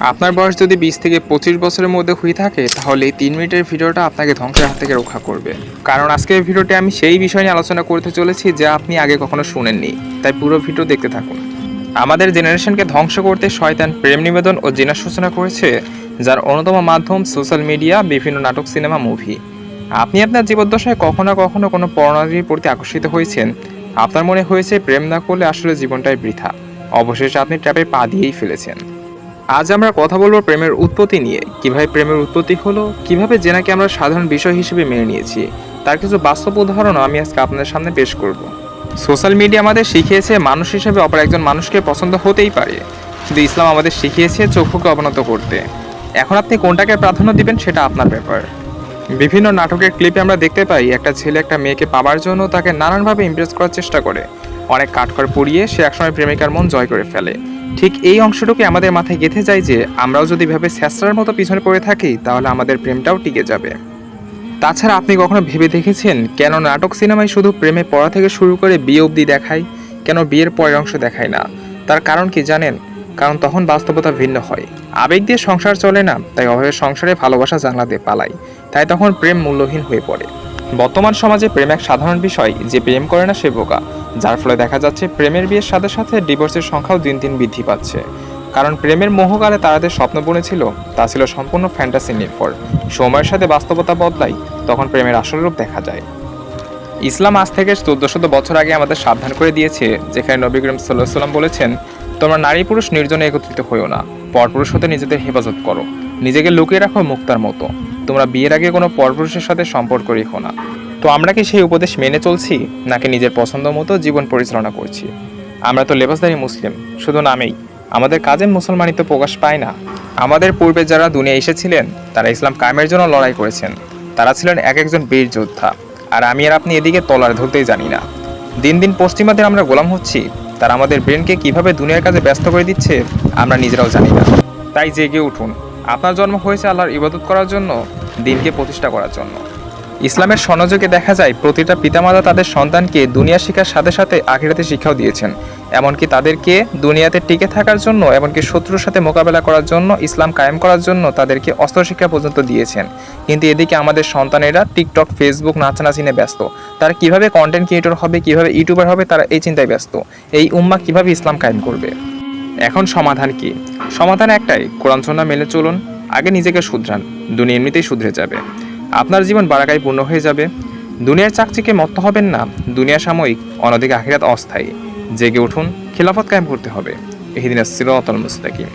আপনার বয়স যদি 20 থেকে 25 বছরের মধ্যে হয়ে থাকে তাহলে এই 3 মিনিটের ভিডিওটা আপনাকে ধ্বংসের হাত থেকে রক্ষা করবে। কারণ আজকের ভিডিওতে আমি সেই বিষয় নিয়ে আলোচনা করতে চলেছি যা আপনি আগে কখনো শুনেননি। তাই পুরো ভিডিও দেখতে থাকুন। আমাদের জেনারেশনকে ধ্বংস করতে শয়তান প্রেম নিবেদন ও জিনা সূচনা করেছে, যার অন্যতম মাধ্যম সোশ্যাল মিডিয়া, বিভিন্ন নাটক, সিনেমা, মুভি। আপনি আপনার জীবদ্দশায় কখনো না কখনো কোনো পর্নোগ্রাফির প্রতি আকর্ষিত হয়েছেন। আপনার মনে হয়েছে প্রেম না করলে আসলে জীবনটাই বৃথা। অবশেষে আপনি ট্র্যাপে পা দিয়েই ফেলেছেন। আজ আমরা কথা বলবো প্রেমের উৎপত্তি নিয়ে, কিভাবে প্রেমের উৎপত্তি হলো, কিভাবে জেনাকে আমরা সাধারণ বিষয় হিসেবে মেনে নিয়েছি, তার কিছু বাস্তব উদাহরণও আমি আজকে আপনাদের সামনে পেশ করব। সোশ্যাল মিডিয়া আমাদের শিখিয়েছে মানুষ হিসেবে অপর একজন মানুষকে পছন্দ হতেই পারে, কিন্তু ইসলাম আমাদের শিখিয়েছে চক্ষুকে অবনত করতে। এখন আপনি কোনটাকে প্রাধান্য দিবেন সেটা আপনার ব্যাপার। বিভিন্ন নাটকের ক্লিপে আমরা দেখতে পাই একটা ছেলে একটা মেয়েকে পাওয়ার জন্য তাকে নানানভাবে ইমপ্রেস করার চেষ্টা করে, অনেক কাঠখড় পুড়িয়ে সে একসময় প্রেমিকার মন জয় করে ফেলে। ঠিক এই অংশটুকু আমাদের মাথায় গেঁথে যায় যে আমরাও যদি ভেবে স্যাঁচড়ার মতো পিছনে পড়ে থাকি তাহলে আমাদের প্রেমটাও টিকে যাবে। তাছাড়া আপনি কখনো ভেবে দেখেছেন কেন নাটক সিনেমায় শুধু প্রেমে পড়া থেকে শুরু করে বিয়ে অবধি দেখায়, কেন বিয়ের পরের অংশ দেখায় না? তার কারণ কি জানেন? কারণ তখন বাস্তবতা ভিন্ন হয়। আবেগ দিয়ে সংসার চলে না, তাই অভাবের সংসারে ভালোবাসা জানলা দিয়ে পালায়। তাই তখন প্রেম মূল্যহীন হয়ে পড়ে। বর্তমান সমাজে প্রেম এক সাধারণ বিষয়, যে প্রেম করে না সে বোকা। যার ফলে দেখা যাচ্ছে প্রেমের বিয়ের সাথে সাথে ডিভোর্সের সংখ্যাও দিন দিন বৃদ্ধি পাচ্ছে। কারণ প্রেমের মোহকালে তারা যে স্বপ্ন বুনেছিল তা ছিল সম্পূর্ণ ফ্যান্টাসি নির্ভর। সময়ের সাথে বাস্তবতা বদলায়, তখন প্রেমের আসল রূপ দেখা যায়। ইসলাম আজ থেকে 1400 বছর আগে আমাদের সাবধান করে দিয়েছে, যেখানে নবী করিম সাল্লাল্লাহু আলাইহি ওয়াসাল্লাম বলেছেন, তোমরা নারী পুরুষ নির্জনে একত্রিত হইও না, পরপুরুষ হতে নিজেদের হেফাজত করো, নিজেকে লুকিয়ে রাখো মুক্তার মতো, তোমরা বিয়ের আগে কোনো পরপুরুষের সাথে সম্পর্ক রেখো না। তো আমরা কি সেই উপদেশ মেনে চলছি, নাকি নিজের পছন্দ মতো জীবন পরিচালনা করছি? আমরা তো লেবাসদারি মুসলিম, শুধু নামেই। আমাদের কাজে মুসলমানিত্ব প্রকাশ পায় না। আমাদের পূর্বে যারা দুনিয়া এসেছিলেন তারা ইসলাম কায়েমের জন্য লড়াই করেছেন। তারা ছিলেন এক একজন বীর যোদ্ধা। আর আমি আর আপনি এদিকে তলার ধরতেই জানি না। দিন দিন পশ্চিমাদের আমরা গোলাম হচ্ছি। তারা আমাদের ব্রেনকে কিভাবে দুনিয়ার কাজে ব্যস্ত করে দিচ্ছে আমরা নিজেরাও জানি না। তাই জেগে উঠুন। আপনার জন্ম হয়েছে আল্লাহর ইবাদত করার জন্য, দিনকে প্রতিষ্ঠা করার জন্য। ইসলামের স্বর্ণযুগে দেখা যায় প্রতিটা পিতামাতা তাদের সন্তানকে দুনিয়া শিক্ষার সাথে সাথে আখিরাতে শিক্ষাও দিয়েছেন। এমনকি তাদেরকে দুনিয়াতে টিকে থাকার জন্য, এমনকি শত্রুর সাথে মোকাবেলা করার জন্য, ইসলাম কায়েম করার জন্য তাদেরকে অস্ত্র শিক্ষা পর্যন্ত দিয়েছেন। কিন্তু এদিকে আমাদের সন্তানেরা টিকটক, ফেসবুক নাচানাচি নিয়ে ব্যস্ত। তারা কিভাবে কন্টেন্ট ক্রিয়েটর হবে, কিভাবে ইউটিউবার হবে, তারা এই চিন্তায় ব্যস্ত। এই উম্মাহ কিভাবে ইসলাম কায়েম করবে? এখন সমাধান কি? সমাধান একটাই, কোরআন সুন্নাহ মেনে চলুন। আগে নিজেকে শুধরান, দুনিয়া এমনিতেই শুধরে যাবে। আপনার জীবন বারাকায় পূর্ণ হয়ে যাবে। দুনিয়ার চাকচিকে মত্ত হবেন না। দুনিয়া সাময়িক, অন্যদিকে আখিরাত অস্থায়ী। জেগে উঠুন, খিলাফত কায়েম করতে হবে। ইহদিনাস সিরাতাল মুস্তাকিম।